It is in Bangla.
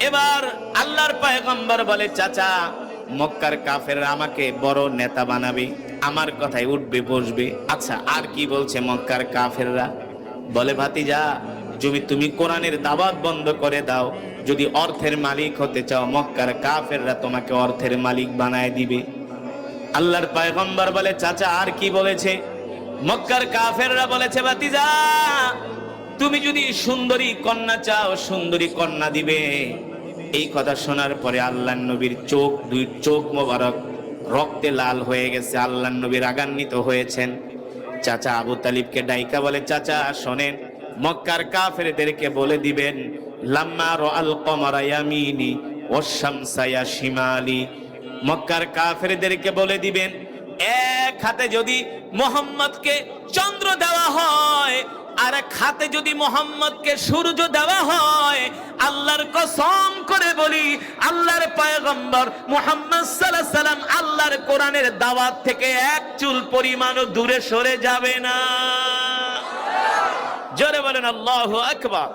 এবার আল্লাহর পয়গম্বর বলে, চাচা মক্কার কাফেররা আমাকে বড় নেতা বানাবে, আমার কথায় উঠবে বসবে। আচ্ছা আর কি বলছে মক্কার কাফেররা? বলে, ভাতিজা যদি তুমি কোরআনের দাওয়াত বন্ধ করে দাও, যদি অর্থের মালিক হতে চাও, মক্কার কাফেররা তোমাকে অর্থের মালিক বানায় দিবে। আল্লাহর পয়গম্বর বলে, চাচা আর কি বলেছে? মক্কার কাফেররা বলেছে, ভাতিজা তুমি যদি সুন্দরী কন্যা চাও, সুন্দরী কন্যা দিবে। এই কথা শোনার পরে আল্লাহর নবীর চোখ, দুই চোখ মোবারক রক্তে লাল হয়ে গেছে। আল্লাহর নবী রাগান্বিত হয়েছেন। চাচা আবু তালিবকে ডাইকা বলে, চাচা শোনেন, মক্কার কাফেরদেরকে বলে দিবেন, লাম্মা রাআল কমারা ইয়ামিনি ওয়াশ শামসা ইয়া শিমালি। মক্কার কাফেরদেরকে বলে দিবেন, এক হাতে যদি মুহাম্মদকে চন্দ্র দেওয়া হয়, আর এক হাতে যদি মুহাম্মদকে সূর্য দেওয়া হয়, আল্লাহর কসম করে বলি, আল্লাহর পয়গম্বর মুহাম্মদ সাল্লাল্লাহু আলাইহি সাল্লাম আল্লাহর কোরআনের দাওয়াত থেকে এক চুল পরিমাণও দূরে সরে যাবে না। জোরে বলেন আল্লাহু আকবার।